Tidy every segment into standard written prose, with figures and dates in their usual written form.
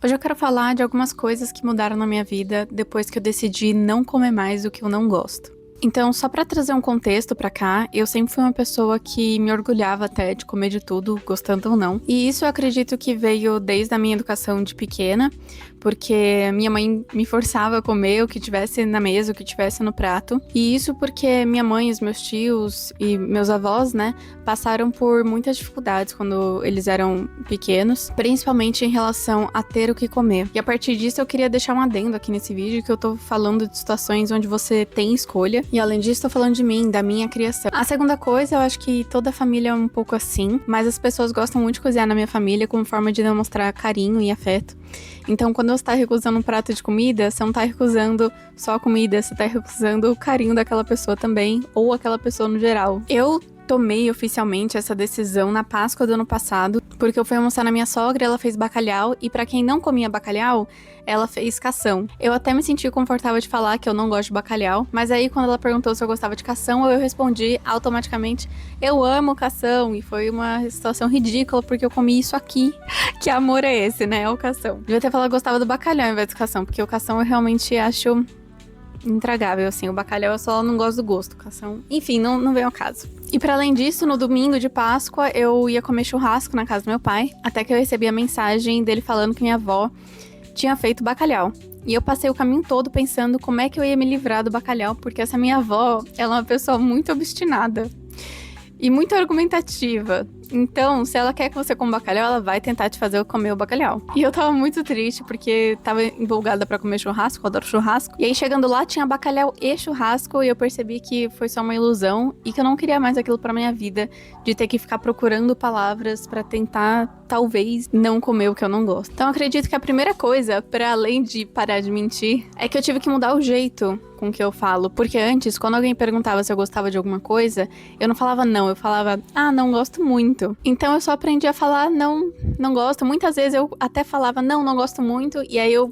Hoje eu quero falar de algumas coisas que mudaram na minha vida depois que eu decidi não comer mais o que eu não gosto. Então, só pra trazer um contexto pra cá, eu sempre fui uma pessoa que me orgulhava até de comer de tudo, gostando ou não. E isso eu acredito que veio desde a minha educação de pequena, porque minha mãe me forçava a comer o que tivesse na mesa, o que tivesse no prato. E isso porque minha mãe, os meus tios e meus avós, né, passaram por muitas dificuldades quando eles eram pequenos, principalmente em relação a ter o que comer. E a partir disso eu queria deixar um adendo aqui nesse vídeo, que eu tô falando de situações onde você tem escolha. E além disso, tô falando de mim, da minha criação. A segunda coisa, eu acho que toda família é um pouco assim, mas as pessoas gostam muito de cozinhar na minha família como forma de demonstrar carinho e afeto. Então, quando você tá recusando um prato de comida, você não tá recusando só a comida, você tá recusando o carinho daquela pessoa também, ou aquela pessoa no geral. Eu tomei oficialmente essa decisão na Páscoa do ano passado, porque eu fui almoçar na minha sogra, ela fez bacalhau, e pra quem não comia bacalhau, ela fez cação. Eu até me senti confortável de falar que eu não gosto de bacalhau, mas aí quando ela perguntou se eu gostava de cação, eu respondi automaticamente, eu amo cação, e foi uma situação ridícula, porque eu comi isso aqui. Que amor é esse, né? É o cação. Devia ter falado que gostava do bacalhau ao invés do cação, porque o cação eu realmente acho intragável, assim. O bacalhau eu só não gosto do gosto, cação. Enfim, não vem ao caso. E para além disso, no domingo de Páscoa, eu ia comer churrasco na casa do meu pai, até que eu recebi a mensagem dele falando que minha avó tinha feito bacalhau. E eu passei o caminho todo pensando como é que eu ia me livrar do bacalhau, porque essa minha avó, ela é uma pessoa muito obstinada e muito argumentativa. Então, se ela quer que você coma bacalhau, ela vai tentar te fazer comer o bacalhau. E eu tava muito triste, porque tava empolgada pra comer churrasco, eu adoro churrasco. E aí, chegando lá, tinha bacalhau e churrasco, e eu percebi que foi só uma ilusão, e que eu não queria mais aquilo pra minha vida, de ter que ficar procurando palavras pra tentar, talvez, não comer o que eu não gosto. Então, eu acredito que a primeira coisa, pra além de parar de mentir, é que eu tive que mudar o jeito com que eu falo. Porque antes, quando alguém perguntava se eu gostava de alguma coisa, eu não falava não, eu falava, não gosto muito. Então eu só aprendi a falar não gosto. Muitas vezes eu até falava não gosto muito, e aí eu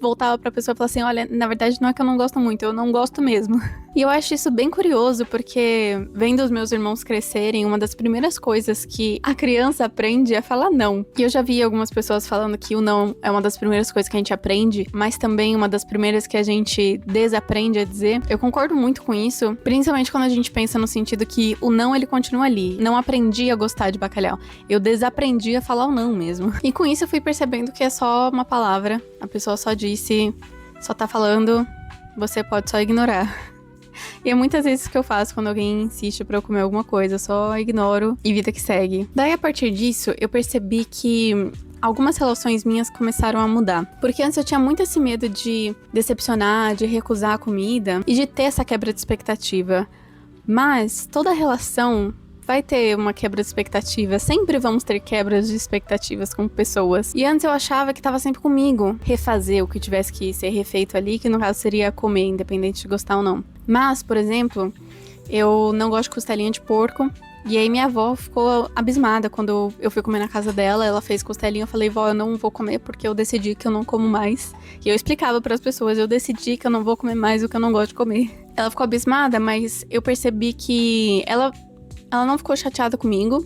voltava pra pessoa e falava assim, olha, na verdade não é que eu não gosto muito, eu não gosto mesmo. E eu acho isso bem curioso, porque vendo os meus irmãos crescerem, uma das primeiras coisas que a criança aprende é falar não. E eu já vi algumas pessoas falando que o não é uma das primeiras coisas que a gente aprende, mas também uma das primeiras que a gente desaprende a dizer. Eu concordo muito com isso, principalmente quando a gente pensa no sentido que o não, ele continua ali. Não aprendi a gostar de bacalhau, eu desaprendi a falar o não mesmo. E com isso eu fui percebendo que é só uma palavra, a pessoa só disse, só tá falando, você pode só ignorar. E é muitas vezes que eu faço quando alguém insiste pra eu comer alguma coisa, eu só ignoro e vida que segue. Daí, a partir disso, eu percebi que algumas relações minhas começaram a mudar. Porque antes eu tinha muito esse medo de decepcionar, de recusar a comida e de ter essa quebra de expectativa. Mas toda relação vai ter uma quebra de expectativa. Sempre vamos ter quebras de expectativas com pessoas. E antes eu achava que tava sempre comigo refazer o que tivesse que ser refeito ali, que no caso seria comer, independente de gostar ou não. Mas, por exemplo, eu não gosto de costelinha de porco. E aí minha avó ficou abismada quando eu fui comer na casa dela. Ela fez costelinha, eu falei, vó, eu não vou comer porque eu decidi que eu não como mais. E eu explicava para as pessoas, eu decidi que eu não vou comer mais o que eu não gosto de comer. Ela ficou abismada, mas eu percebi que ela não ficou chateada comigo,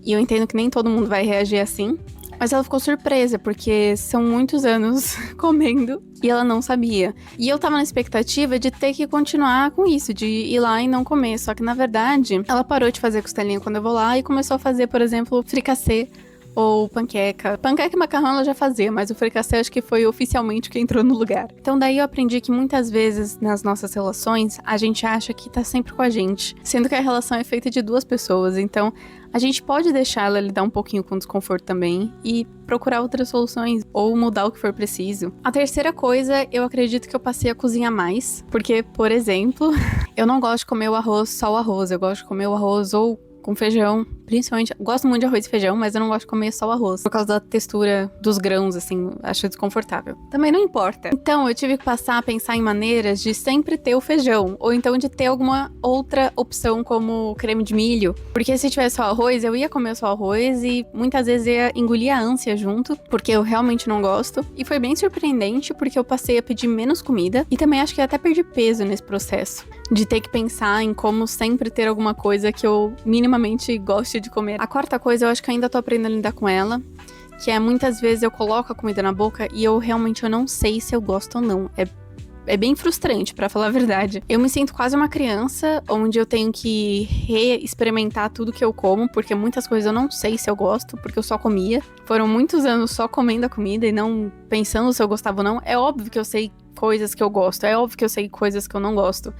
e eu entendo que nem todo mundo vai reagir assim, mas ela ficou surpresa, porque são muitos anos comendo, e ela não sabia. E eu tava na expectativa de ter que continuar com isso, de ir lá e não comer, só que na verdade, ela parou de fazer costelinha quando eu vou lá, e começou a fazer, por exemplo, fricassê, ou panqueca. Panqueca e macarrão ela já fazia, mas o fricassê acho que foi oficialmente o que entrou no lugar. Então daí eu aprendi que muitas vezes nas nossas relações, a gente acha que tá sempre com a gente, sendo que a relação é feita de duas pessoas, então a gente pode deixar ela lidar um pouquinho com desconforto também e procurar outras soluções ou mudar o que for preciso. A terceira coisa, eu acredito que eu passei a cozinhar mais, porque, por exemplo, eu não gosto de comer o arroz só o arroz, eu gosto de comer o arroz ou com feijão, principalmente, gosto muito de arroz e feijão, mas eu não gosto de comer só o arroz, por causa da textura dos grãos, assim, acho desconfortável. Também não importa. Então, eu tive que passar a pensar em maneiras de sempre ter o feijão, ou então de ter alguma outra opção, como creme de milho, porque se tivesse só arroz, eu ia comer só arroz e muitas vezes ia engolir a ânsia junto, porque eu realmente não gosto, e foi bem surpreendente, porque eu passei a pedir menos comida, e também acho que até perdi peso nesse processo, de ter que pensar em como sempre ter alguma coisa que eu minimamente goste de comer. A quarta coisa, eu acho que ainda tô aprendendo a lidar com ela, que é muitas vezes eu coloco a comida na boca e eu realmente não sei se eu gosto ou não. É bem frustrante, pra falar a verdade. Eu me sinto quase uma criança, onde eu tenho que reexperimentar tudo que eu como, porque muitas coisas eu não sei se eu gosto, porque eu só comia. Foram muitos anos só comendo a comida e não pensando se eu gostava ou não. É óbvio que eu sei coisas que eu gosto, é óbvio que eu sei coisas que eu não gosto.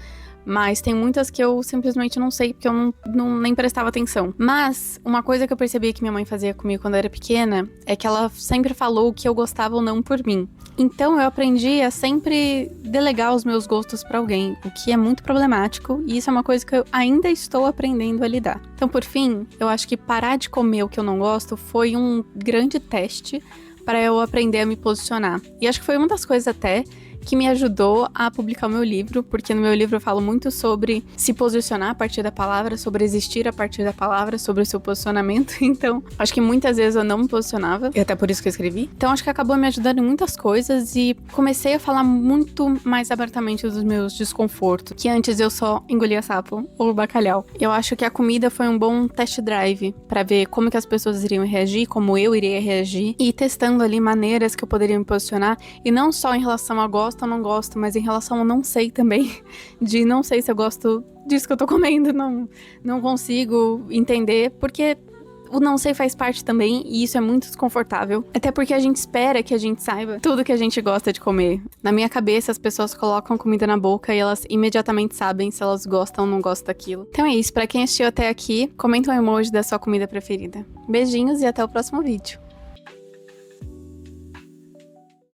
Mas tem muitas que eu simplesmente não sei, porque eu nem prestava atenção. Mas uma coisa que eu percebi que minha mãe fazia comigo quando eu era pequena é que ela sempre falou o que eu gostava ou não por mim. Então eu aprendi a sempre delegar os meus gostos pra alguém, o que é muito problemático, e isso é uma coisa que eu ainda estou aprendendo a lidar. Então, por fim, eu acho que parar de comer o que eu não gosto foi um grande teste para eu aprender a me posicionar. E acho que foi uma das coisas até que me ajudou a publicar o meu livro, porque no meu livro eu falo muito sobre se posicionar a partir da palavra, sobre existir a partir da palavra, sobre o seu posicionamento. Então, acho que muitas vezes eu não me posicionava, e até por isso que eu escrevi. Então, acho que acabou me ajudando em muitas coisas e comecei a falar muito mais abertamente dos meus desconfortos, que antes eu só engolia sapo ou bacalhau. Eu acho que a comida foi um bom test drive para ver como que as pessoas iriam reagir, como eu iria reagir, e ir testando ali maneiras que eu poderia me posicionar, e não só em relação a gosto ou não gosto, mas em relação ao não sei também, de não sei se eu gosto disso que eu tô comendo, não consigo entender, porque o não sei faz parte também, e isso é muito desconfortável. Até porque a gente espera que a gente saiba tudo que a gente gosta de comer. Na minha cabeça, as pessoas colocam comida na boca e elas imediatamente sabem se elas gostam ou não gostam daquilo. Então é isso, pra quem assistiu até aqui, comenta um emoji da sua comida preferida. Beijinhos e até o próximo vídeo.